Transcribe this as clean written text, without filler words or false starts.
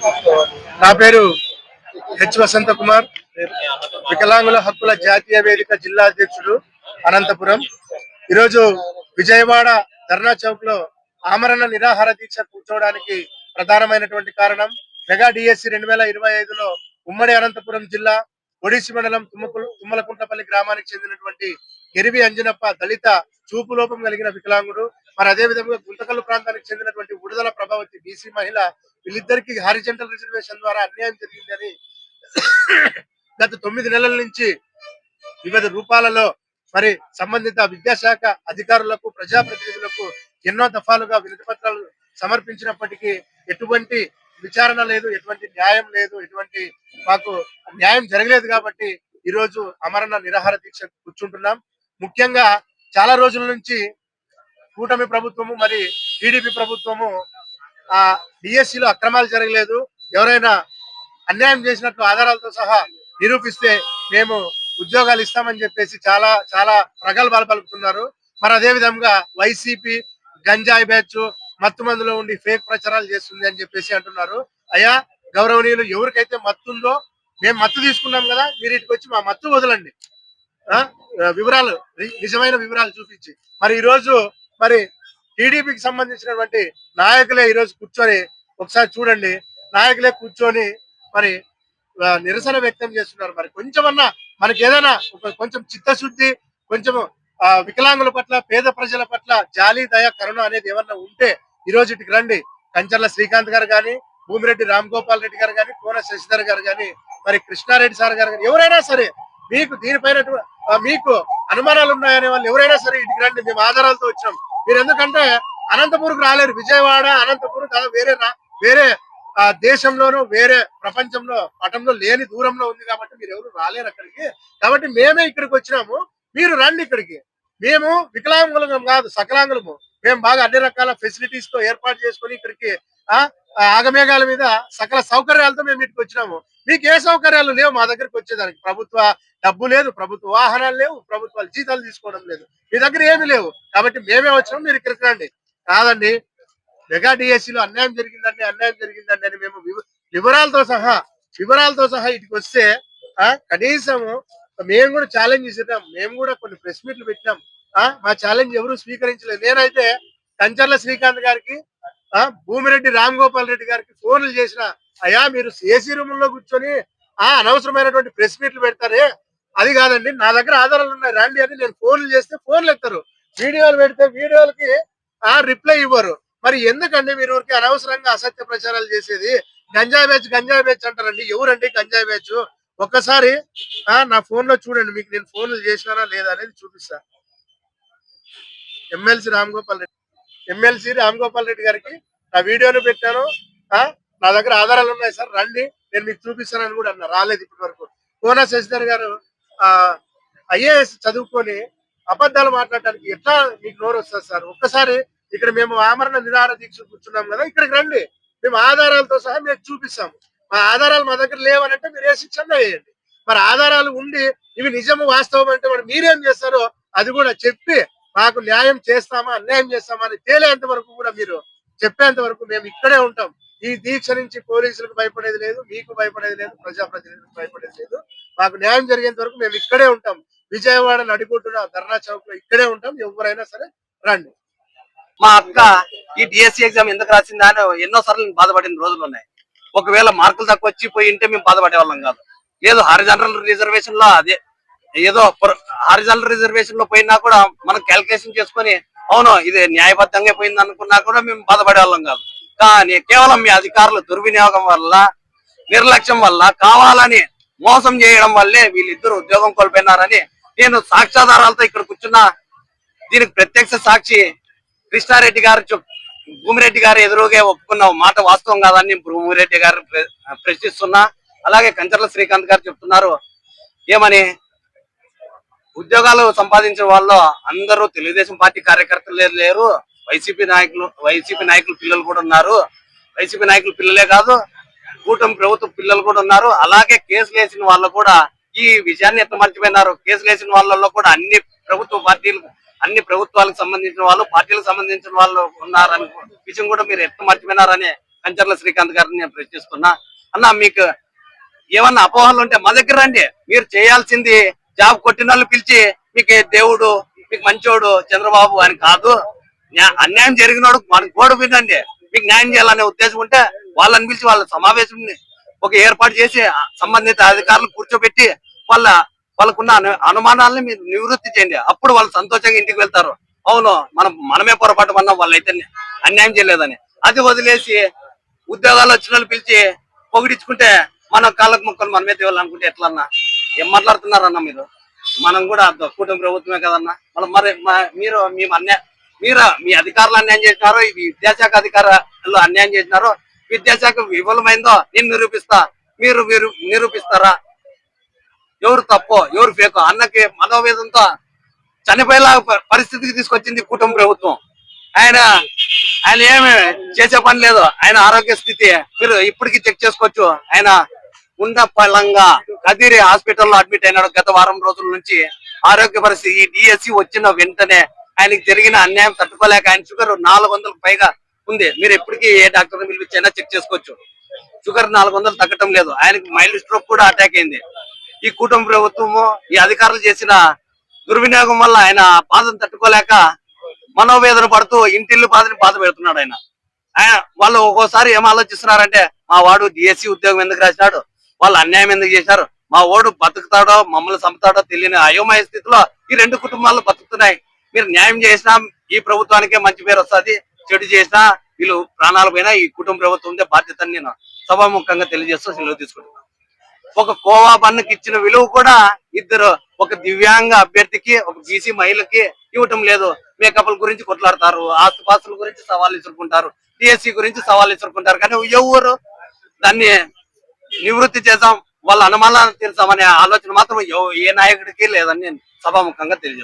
నా పేరు హెచ్ వసంత కుమార్, వికలాంగుల హక్కుల జాతీయ వేదిక జిల్లా అధ్యక్షుడు, అనంతపురం. ఈరోజు విజయవాడ ధర్నా చౌక్ లో ఆమరణ నిరాహార దీక్ష కూర్చోవడానికి ప్రధానమైనటువంటి కారణం మెగా డిఎస్సి 2025లో ఉమ్మడి అనంతపురం జిల్లా ఒడిసి మండలం తుమ్మలకుంటపల్లి గ్రామానికి చెందినటువంటి ఎరివి అంజనప్ప దళిత చూపు లోపం కలిగిన వికలాంగుడు, మరి అదే విధంగా గుంతకల్లు ప్రాంతానికి చెందినటువంటి ఉడుదల ప్రభావతి బీసీ మహిళ, వీళ్ళిద్దరికి హారిజంటల్ రిజర్వేషన్ ద్వారా అన్యాయం జరిగిందని గత 9 నెలల నుంచి వివిధ రూపాలలో మరి సంబంధిత విద్యాశాఖ అధికారులకు, ప్రజాప్రతినిధులకు ఎన్నో దఫాలుగా వినతి పత్రాలు సమర్పించినప్పటికీ ఎటువంటి విచారణ లేదు, ఎటువంటి న్యాయం లేదు, ఎటువంటి మాకు న్యాయం జరగలేదు. కాబట్టి ఈ రోజు అమరణ నిరాహార దీక్ష కూర్చుంటున్నాం. ముఖ్యంగా చాలా రోజుల నుంచి కూటమి ప్రభుత్వము మరి టీడీపీ ప్రభుత్వము ఆ డిఎస్సిలో అక్రమాలు జరగలేదు, ఎవరైనా అన్యాయం చేసినట్లు ఆధారాలతో సహా నిరూపిస్తే మేము ఉద్యోగాలు ఇస్తామని చెప్పేసి చాలా చాలా ప్రగల్భాలు పలుకుతున్నారు. మరి అదే విధంగా వైసీపీ గంజాయి బ్యాచ్ మత్తు మందులో ఉండి ఫేక్ ప్రచారాలు చేస్తుంది అని చెప్పేసి అంటున్నారు. అయ్యా గౌరవనీయులు, ఎవరికైతే మత్తు ఉందో, మేము మత్తు తీసుకున్నాం కదా, మీరు ఇటుకు వచ్చి మా మత్తు వదలండి, వివరాలు నిజమైన వివరాలు చూపించి. మరి ఈ రోజు మరి టీడీపీకి సంబంధించినటువంటి నాయకులే ఈరోజు కూర్చొని ఒకసారి చూడండి, నాయకులే కూర్చొని మరి నిరసన వ్యక్తం చేస్తున్నారు. మరి కొంచెమన్నా మనకి ఏదైనా కొంచెం చిత్తశుద్ధి, కొంచెం వికలాంగుల పట్ల, పేద ప్రజల పట్ల జాలి, దయ, కరుణ అనేది ఏమన్నా ఉంటే ఈ రోజు ఇటుకు రండి. కంచర్ల శ్రీకాంత్ గారు కానీ, భూమిరెడ్డి రామ్ గోపాల్ రెడ్డి గారు కానీ, కోన శశిధర్ గారు కానీ, మరి కృష్ణారెడ్డి సార్ గారు కానీ, ఎవరైనా సరే మీకు దీనిపైన మీకు అనుమానాలు ఉన్నాయనే వాళ్ళు ఎవరైనా సరే ఇటుకు రండి, మేము ఆధారాలతో వచ్చినాం. మీరు ఎందుకంటే అనంతపురంకు రాలేరు, విజయవాడ అనంతపురం కాదు, వేరే దేశంలోనూ వేరే ప్రపంచంలో పటంలో లేని దూరంలో ఉంది కాబట్టి మీరు ఎవరు రాలేరు అక్కడికి. కాబట్టి మేమే ఇక్కడికి వచ్చినాము, మీరు రండి ఇక్కడికి. మేము వికలాంగులం కాదు, సకలాంగులము. మేము బాగా అన్ని రకాల ఫెసిలిటీస్ తో ఏర్పాటు చేసుకుని ఇక్కడికి ఆగమేఘాల మీద సకల సౌకర్యాలతో మేము ఇక్కడికి వచ్చినాము. మీకు ఏ సౌకర్యాలు లేవు మా దగ్గరికి వచ్చేదానికి. ప్రభుత్వ డబ్బు లేదు, ప్రభుత్వ వాహనాలు లేవు, ప్రభుత్వాలు జీతాలు తీసుకోవడం లేదు, మీ దగ్గర ఏమి లేవు. కాబట్టి మేమే వచ్చినాం, మీరు ఇక్కడికి రండి. కాదండి, మెగా డిఎస్సిలో అన్యాయం జరిగిందండి అని మేము వివరాలతో సహా ఇటుకు వస్తే కనీసము మేము కూడా ఛాలెంజ్ చేసేటాం, మేము కూడా కొన్ని ప్రెస్ మీట్లు పెట్టినాం. మా ఛాలెంజ్ ఎవరు స్వీకరించలేదు. నేనైతే కంచర్ల శ్రీకాంత్ గారికి, భూమిరెడ్డి రామ్ గోపాల్ రెడ్డి గారికి ఫోన్లు చేసిన, అయ్యా మీరు ఏసీ రూమ్ లో కూర్చొని అనవసరమైనటువంటి ప్రెస్ మీట్లు పెడతారే, అది కాదండి, నా దగ్గర ఆధారాలు ఉన్నాయి రండి అని నేను ఫోన్లు చేస్తే ఫోన్లు ఎత్తారు, వీడియోలు పెడితే వీడియోలకి రిప్లై ఇవ్వరు. మరి ఎందుకండి మీరు ఊరికి అనవసరంగా అసత్య ప్రచారాలు చేసేది? గంజాయి బ్యాచ్ అంటారండి. ఎవరండి గంజాయి బ్యాచ్? ఒక్కసారి నా ఫోన్ లో చూడండి, మీకు నేను ఫోన్లు చేసినానా లేదా అనేది చూపిస్తా. ఎమ్మెల్సీ రామ్ గోపాల్ రెడ్డి గారికి నా వీడియోను పెట్టాను. నా దగ్గర ఆధారాలు ఉన్నాయి సార్, రండి నేను మీకు చూపిస్తానని కూడా అన్న, రాలేదు ఇప్పటి వరకు. కోన శశిధర్ గారు ఐఏఎస్ చదువుకొని అబద్ధాలు మాట్లాడటానికి ఎట్లా మీకు నోరు వస్తుంది సార్? ఒక్కసారి ఇక్కడ మేము ఆమరణ నిరాహార దీక్ష కూర్చున్నాం కదా, ఇక్కడికి రండి, మేము ఆధారాలతో సహా మీకు చూపిస్తాము. మా ఆధారాలు మా దగ్గర లేవనంటే మీరు ఏ శిక్షణ వేయండి. మరి ఆధారాలు ఉండి ఇవి నిజము వాస్తవం అంటే మరి మీరేం చేస్తారో అది కూడా చెప్పి మాకు న్యాయం చేస్తామా అన్యాయం చేస్తామా అని తేలేంత వరకు కూడా, మీరు చెప్పేంత వరకు మేము ఇక్కడే ఉంటాం. ఈ దీక్ష నుంచి పోలీసులకు భయపడేది లేదు, మీకు భయపడేది లేదు, ప్రజాప్రతినిధులకు భయపడేది లేదు. మాకు న్యాయం జరిగేంత వరకు మేము ఇక్కడే ఉంటాం. విజయవాడ నడిగొడ్డున ధర్నా చౌక్ లో ఇక్కడే ఉంటాం. ఎవరైనా సరే రండి. మా అక్క ఈ డిఎస్సి ఎగ్జామ్ ఎందుకు రాసిందా అని ఎన్నో సార్లు బాధపడిన రోజులు ఉన్నాయి. ఒకవేళ మార్కులు తక్కువ వచ్చిపోయి ఉంటే మేము బాధపడే వాళ్ళం కాదు. ఏదో హారిజాంటల్ రిజర్వేషన్ లో అదే ఏదో హారిజాంటల్ రిజర్వేషన్ లో పోయినా కూడా మనం క్యాల్కులేషన్ చేసుకుని అవును ఇది న్యాయబద్ధంగా పోయింది అనుకున్నా కూడా మేము బాధపడే వాళ్ళం కాదు. కానీ కేవలం మీ అధికారుల దుర్వినియోగం వల్ల, నిర్లక్ష్యం వల్ల, కావాలని మోసం చేయడం వల్లే వీళ్ళిద్దరు ఉద్యోగం కోల్పోయినారని నేను సాక్ష్యాధారాలతో ఇక్కడ కూర్చున్నా. దీనికి ప్రత్యక్ష సాక్షి కృష్ణారెడ్డి గారు, భూమిరెడ్డి గారు ఎదురుగా ఒప్పుకున్న మాట వాస్తవం కాదని భూమిరెడ్డి గారు ప్రశ్నిస్తున్నా. అలాగే కంచర్ల శ్రీకాంత్ గారు చెప్తున్నారు ఏమని, ఉద్యోగాలు సంపాదించిన వాళ్ళు అందరూ తెలుగుదేశం పార్టీ కార్యకర్తలు లేరు, వైసీపీ నాయకులు పిల్లలు కూడా ఉన్నారు. వైసీపీ నాయకులు పిల్లలే కాదు, కూటమి ప్రభుత్వ పిల్లలు కూడా ఉన్నారు. అలాగే కేసులు వేసిన వాళ్ళు కూడా ఈ విషయాన్ని ఎంత మర్చిపోయినారు. కేసులు వేసిన వాళ్ళలో కూడా అన్ని ప్రభుత్వాలకు సంబంధించిన వాళ్ళు, పార్టీలకు సంబంధించిన వాళ్ళు ఉన్నారని విషయం కూడా మీరు ఎంత మర్చిపోయినారని కంచర్ల శ్రీకాంత్ గారిని నేను ప్రశ్నిస్తున్నా. అన్న, మీకు ఏమన్నా అపోహలు ఉంటే మా దగ్గర రండి. మీరు చేయాల్సింది జాబ్ కొట్టిన వాళ్ళు పిలిచి మీకు దేవుడు, మీకు మంచోడు చంద్రబాబు అని కాదు, అన్యాయం జరిగినోడు మనకు కూడా వినండి. మీకు న్యాయం చేయాలనే ఉద్దేశం ఉంటే వాళ్ళని పిలిచి వాళ్ళ సమావేశం ఒక ఏర్పాటు చేసి సంబంధిత అధికారులు కూర్చోబెట్టి వాళ్ళకున్న అనుమానాలని మీరు నివృత్తి చేయండి. అప్పుడు వాళ్ళు సంతోషంగా ఇంటికి వెళ్తారు. అవును, మనమే పొరపాటు పడినాం, వాళ్ళైతే అన్యాయం చేయలేదని. అది వదిలేసి ఉద్యోగాలు వచ్చిన వాళ్ళు పిలిచి పొగిడించుకుంటే మన కాళ్ళకు ముక్కలు మనమే తేవాలనుకుంటే ఎట్లన్నా? ఏం మాట్లాడుతున్నారన్న మీరు? మనం కూడా కూటమి ప్రభుత్వమే కదన్నా. మీరు మీ అధికారులు అన్యాయం చేసినారో, ఈ విద్యాశాఖ అధికారులు అన్యాయం చేసినారో, విద్యాశాఖ విఫలమైందో నేను నిరూపిస్తా. మీరు నిరూపిస్తారా? ఎవరు తప్పో ఎవరు ఫేకో అన్నకి మనోవేదంతో చనిపోయేలా పరిస్థితికి తీసుకొచ్చింది కూటమి ప్రభుత్వం. ఆయన ఏమి చేసే పని లేదు. ఆయన ఆరోగ్య స్థితి మీరు ఇప్పటికీ చెక్ చేసుకోవచ్చు. ఆయన ఉన్న పలంగా కదిరి హాస్పిటల్లో అడ్మిట్ అయినాడు. గత వారం రోజుల నుంచి ఆరోగ్య పరిస్థితి ఈ డిఎస్సి వచ్చిన వెంటనే ఆయనకి జరిగిన అన్యాయం తట్టుకోలేక ఆయన షుగర్ 400కు పైగా ఉంది. మీరు ఎప్పటికీ ఏ డాక్టర్ని పిలిపించైనా చెక్ చేసుకోవచ్చు. షుగర్ 400 తగ్గటం లేదు. ఆయనకి మైల్డ్ స్ట్రోక్ కూడా అటాక్ అయింది. ఈ కూటమి ప్రభుత్వము ఈ అధికారులు చేసిన దుర్వినియోగం వల్ల ఆయన బాధను తట్టుకోలేక మనోవేదన పడుతూ ఇంటిల్లు బాధ పెడుతున్నాడు. వాళ్ళు ఒక్కోసారి ఏం ఆలోచిస్తున్నారంటే, మా వాడు డిఎస్సి ఉద్యోగం ఎందుకు రాసినాడు, వాళ్ళు అన్యాయం ఎందుకు చేశారు, మా ఓడు బతుకుతాడో మమ్మల్ని చంపుతాడో తెలియని అయోమయ స్థితిలో ఈ రెండు కుటుంబాలు బతుకుతున్నాయి. మీరు న్యాయం చేసినా ఈ ప్రభుత్వానికే మంచి పేరు వస్తుంది, చెడు చేసినా వీళ్ళు ప్రాణాలు పోయినా ఈ కుటుంబ ప్రభుత్వం ఉండే బాధ్యతని నేను సభాముఖంగా తెలియజేస్తూ సెలవు తీసుకుంటున్నాను. ఒక కోవా బన్నుకి ఇచ్చిన విలువ కూడా ఒక దివ్యాంగ అభ్యర్థికి, ఒక బీసీ మహిళకి ఇవ్వటం లేదు. మేకప్ల గురించి కొట్లాడతారు, ఆస్తుపాస్తుల గురించి సవాళ్ళు ఇసురుకుంటారు, టిఎస్సి గురించి సవాళ్ళు ఇసురుకుంటారు. కానీ ఎవరు దాన్ని నివృత్తి చేద్దాం, వాళ్ళ అనుమానాలను తీర్చామనే ఆలోచన మాత్రం ఏ నాయకుడికి లేదని నేను సభాముఖంగా తెలియజేస్తాను.